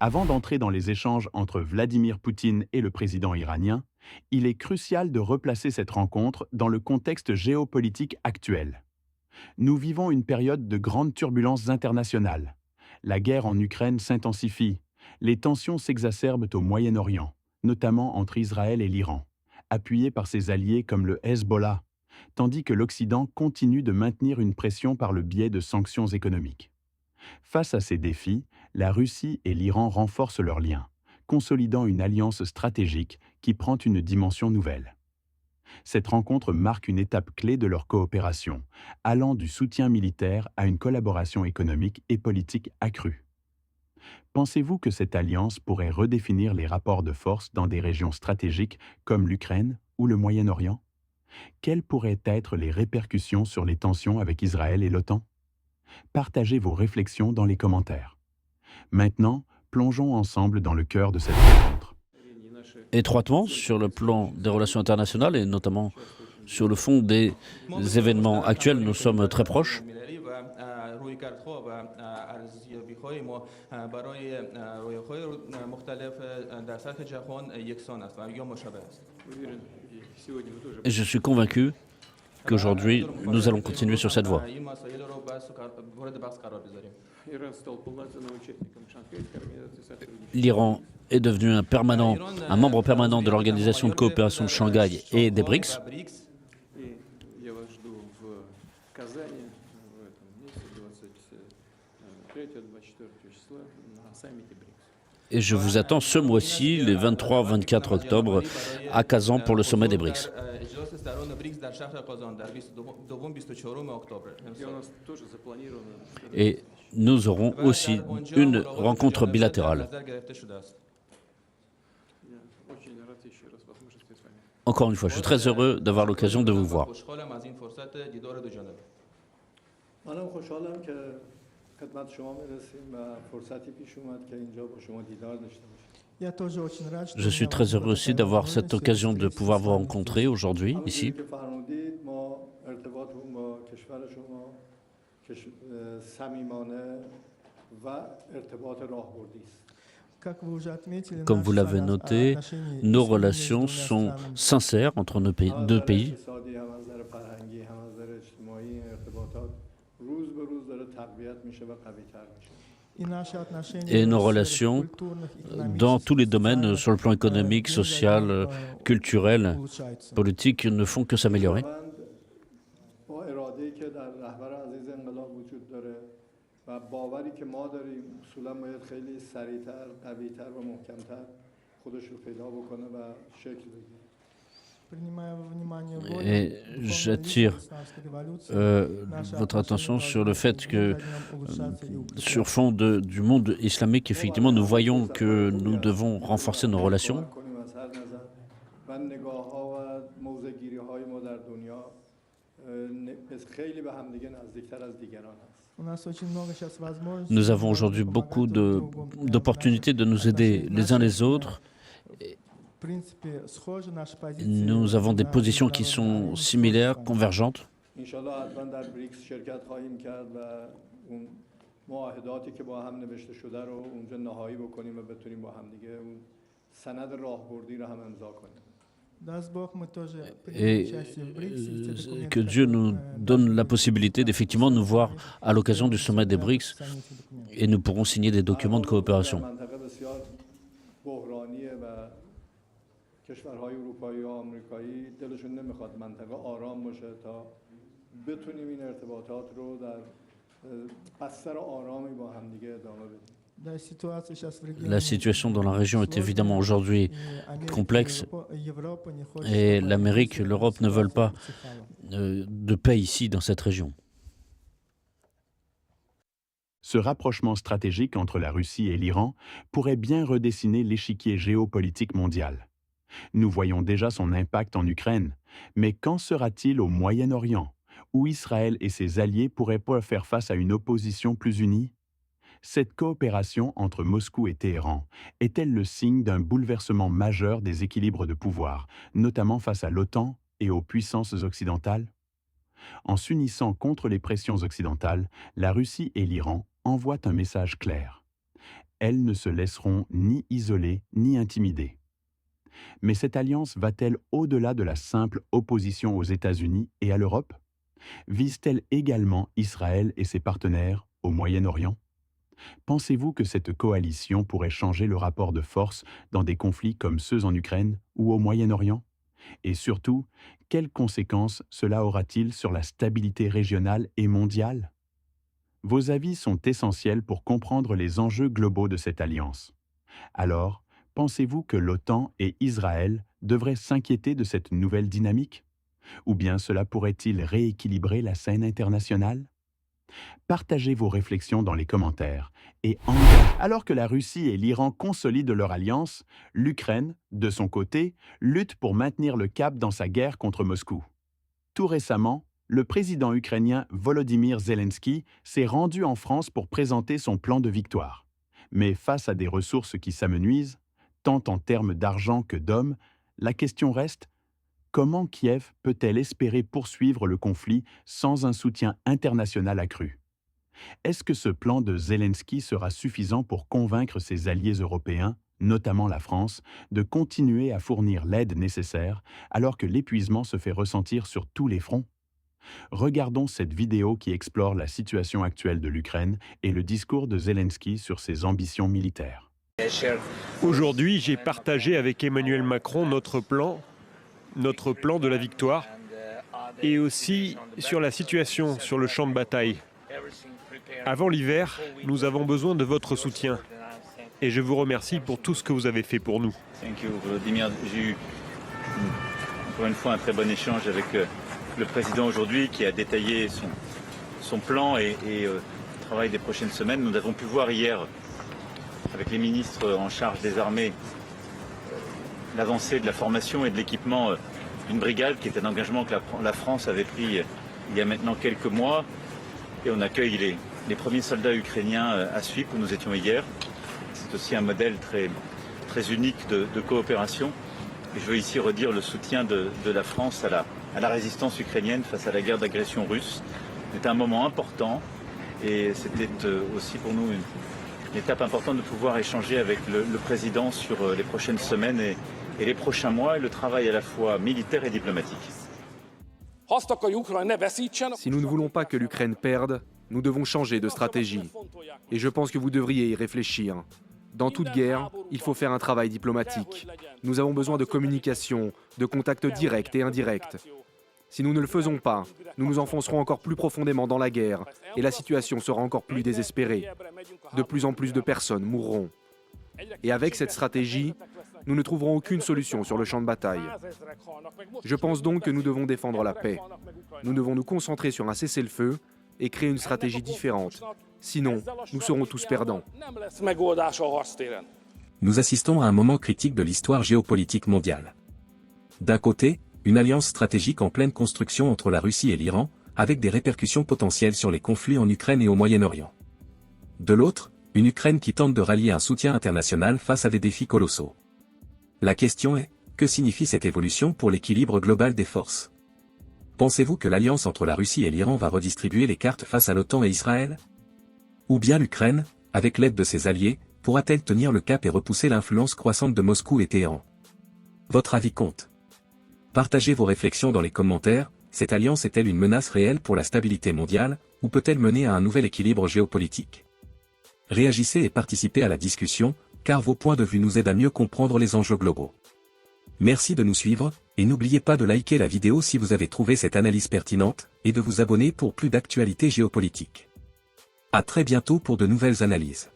Avant d'entrer dans les échanges entre Vladimir Poutine et le président iranien, il est crucial de replacer cette rencontre dans le contexte géopolitique actuel. Nous vivons une période de grandes turbulences internationales. La guerre en Ukraine s'intensifie. Les tensions s'exacerbent au Moyen-Orient, notamment entre Israël et l'Iran, appuyés par ses alliés comme le Hezbollah, tandis que l'Occident continue de maintenir une pression par le biais de sanctions économiques. Face à ces défis, la Russie et l'Iran renforcent leurs liens, consolidant une alliance stratégique qui prend une dimension nouvelle. Cette rencontre marque une étape clé de leur coopération, allant du soutien militaire à une collaboration économique et politique accrue. Pensez-vous que cette alliance pourrait redéfinir les rapports de force dans des régions stratégiques comme l'Ukraine ou le Moyen-Orient? Quelles pourraient être les répercussions sur les tensions avec Israël et l'OTAN? Partagez vos réflexions dans les commentaires. Maintenant, plongeons ensemble dans le cœur de cette rencontre. Étroitement sur le plan des relations internationales et notamment sur le fond des événements actuels, nous sommes très proches. رویکردها و ارزیابی‌های ما برای رویاهای مختلف در سطح جهان یکسان است و یا مشابه است. Et je suis convaincu qu'aujourd'hui, nous allons continuer sur cette voie. این مسائل رو مورد بحث قرار بذاریم. L'Iran est devenu un membre permanent de l'Organisation de coopération de Shanghai et des BRICS. Я вас жду в Казани в этом месяце 23-24 числа на саммите БРИКС. Et je vous attends ce mois-ci, les 23-24 octobre, à Kazan pour le sommet des BRICS. اجلاس سران بریکس در شهر قازان در 22-24 اکتبر. И у нас тоже запланировано Et nous aurons aussi une rencontre bilatérale. نظر گرفته شده است. Я очень рад еще раз возможности с вами. Encore une fois, je suis très heureux d'avoir l'occasion de vous voir. خوشحالم از این فرصت دیدار دو جانبه. منم خوشحالم که خدمت شما میرسیم و فرصتی پیش اومد که اینجا با شما دیدار داشته باشیم. Je suis très heureux aussi d'avoir cette occasion de pouvoir vous rencontrer aujourd'hui, همونجوری ici. که فرمودید ما ارتباطمون با کشور شما صمیمانه و ارتباط راهبردی است. Comme vous l'avez noté, nos relations sont sincères entre nos هم از deux نظر pays. اقتصادی هم از نظر فرهنگی هم از نظر اجتماعی این ارتباطات روز به روز داره تقویت میشه و قوی‌تر میشه. Et nos relations dans tous les domaines, sur le plan économique, social, culturel, politique, ne font que s'améliorer. خداوند با اراده‌ای که در رهبر عزیز انقلاب وجود داره و باوری که ما داریم اصولا باید خیلی سریعتر، قوی‌تر و محکم‌تر خودش رو پیدا بکنه و شکل بگیره. Et j'attire votre attention sur le fait que, sur fond du monde islamique, effectivement, nous voyons que nous devons renforcer nos relations. کنیم از هر نظر و نگاه‌ها و موضع‌گیری‌های ما در دنیا خیلی به همدیگه نزدیکتر از دیگران هست. Nous avons aujourd'hui beaucoup d'opportunités de nous aider les uns les autres. Nous avons des positions qui sont similaires, convergentes. انشالله حتما در بریکس شرکت خواهیم کرد و اون معاهداتی که با هم نوشته شده رو اونجا نهایی بکنیم و بتونیم با هم دیگه اون سند راهبردی رو هم امضا کنیم. Et que Dieu nous donne la possibilité d'effectivement nous voir à l'occasion du sommet des BRICS et nous pourrons signer des documents de coopération. منطقه بسیار بحرانیه و کشورهای اروپایی و آمریکایی دلشون نمیخواد منطقه آرام باشه تا بتونیم این ارتباطات رو در بستر آرامی با هم دیگه ادامه بدیم. La situation dans la région est évidemment aujourd'hui complexe et l'Amérique et l'Europe ne veulent pas de paix ici dans cette région. Ce rapprochement stratégique entre la Russie et l'Iran pourrait bien redessiner l'échiquier géopolitique mondial. Nous voyons déjà son impact en Ukraine, mais qu'en sera-t-il au Moyen-Orient, où Israël et ses alliés pourraient pas faire face à une opposition plus unie? Cette coopération entre Moscou et Téhéran est-elle le signe d'un bouleversement majeur des équilibres de pouvoir, notamment face à l'OTAN et aux puissances occidentales? En s'unissant contre les pressions occidentales, la Russie et l'Iran envoient un message clair. elles ne se laisseront ni isoler ni intimider. Mais cette alliance va-t-elle au-delà de la simple opposition aux États-Unis et à l'Europe? Vise-t-elle également Israël et ses partenaires au Moyen-Orient? Pensez-vous que cette coalition pourrait changer le rapport de force dans des conflits comme ceux en Ukraine ou au Moyen-Orient? Et surtout, quelles conséquences cela aura-t-il sur la stabilité régionale et mondiale? Vos avis sont essentiels pour comprendre les enjeux globaux de cette alliance. Alors, pensez-vous que l'OTAN et Israël devraient s'inquiéter de cette nouvelle dynamique? Ou bien cela pourrait-il rééquilibrer la scène internationale? Partagez vos réflexions dans les commentaires. Et alors que la Russie et l'Iran consolident leur alliance, l'Ukraine, de son côté, lutte pour maintenir le cap dans sa guerre contre Moscou. Tout récemment, le président ukrainien Volodymyr Zelensky s'est rendu en France pour présenter son plan de victoire. Mais face à des ressources qui s'amenuisent, tant en termes d'argent que d'hommes, la question reste: comment Kiev peut-elle espérer poursuivre le conflit sans un soutien international accru? Est-ce que ce plan de Zelensky sera suffisant pour convaincre ses alliés européens, notamment la France, de continuer à fournir l'aide nécessaire alors que l'épuisement se fait ressentir sur tous les fronts? Regardons cette vidéo qui explore la situation actuelle de l'Ukraine et le discours de Zelensky sur ses ambitions militaires. Aujourd'hui, j'ai partagé avec Emmanuel Macron notre plan de la victoire et aussi sur la situation sur le champ de bataille. Avant l'hiver, nous avons besoin de votre soutien et je vous remercie pour tout ce que vous avez fait pour nous. Volodymyr, j'ai eu encore une fois un très bon échange avec le président aujourd'hui qui a détaillé son plan et le travail des prochaines semaines. Nous avons pu voir hier avec les ministres en charge des armées l'avancée de la formation et de l'équipement d'une brigade qui est un engagement que la France avait pris il y a maintenant quelques mois. Et on accueille les premiers soldats ukrainiens à Suip où nous étions hier. C'est aussi un modèle très unique de coopération. Et je veux ici redire le soutien de la France à la résistance ukrainienne face à la guerre d'agression russe. C'était un moment important et c'était aussi pour nous une étape importante de pouvoir échanger avec le président sur les prochaines semaines et les prochains mois et le travail à la fois militaire et diplomatique. Si nous ne voulons pas que l'Ukraine perde, nous devons changer de stratégie. Et je pense que vous devriez y réfléchir. Dans toute guerre, il faut faire un travail diplomatique. Nous avons besoin de communication, de contacts directs et indirects. Si nous ne le faisons pas, nous nous enfoncerons encore plus profondément dans la guerre et la situation sera encore plus désespérée. De plus en plus de personnes mourront. Et avec cette stratégie, nous ne trouverons aucune solution sur le champ de bataille. Je pense donc que nous devons défendre la paix. Nous devons nous concentrer sur un cessez-le-feu et créer une stratégie différente. Sinon, nous serons tous perdants. Nous assistons à un moment critique de l'histoire géopolitique mondiale. D'un côté, une alliance stratégique en pleine construction entre la Russie et l'Iran, avec des répercussions potentielles sur les conflits en Ukraine et au Moyen-Orient. De l'autre, une Ukraine qui tente de rallier un soutien international face à des défis colossaux. La question est, que signifie cette évolution pour l'équilibre global des forces? Pensez-vous que l'alliance entre la Russie et l'Iran va redistribuer les cartes face à l'OTAN et Israël? Ou bien l'Ukraine, avec l'aide de ses alliés, pourra-t-elle tenir le cap et repousser l'influence croissante de Moscou et Téhéran? Votre avis compte. Partagez vos réflexions dans les commentaires. Cette alliance est-elle une menace réelle pour la stabilité mondiale, ou peut-elle mener à un nouvel équilibre géopolitique? Réagissez et participez à la discussion, car vos points de vue nous aident à mieux comprendre les enjeux globaux. Merci de nous suivre, et n'oubliez pas de liker la vidéo si vous avez trouvé cette analyse pertinente, et de vous abonner pour plus d'actualités géopolitiques. À très bientôt pour de nouvelles analyses.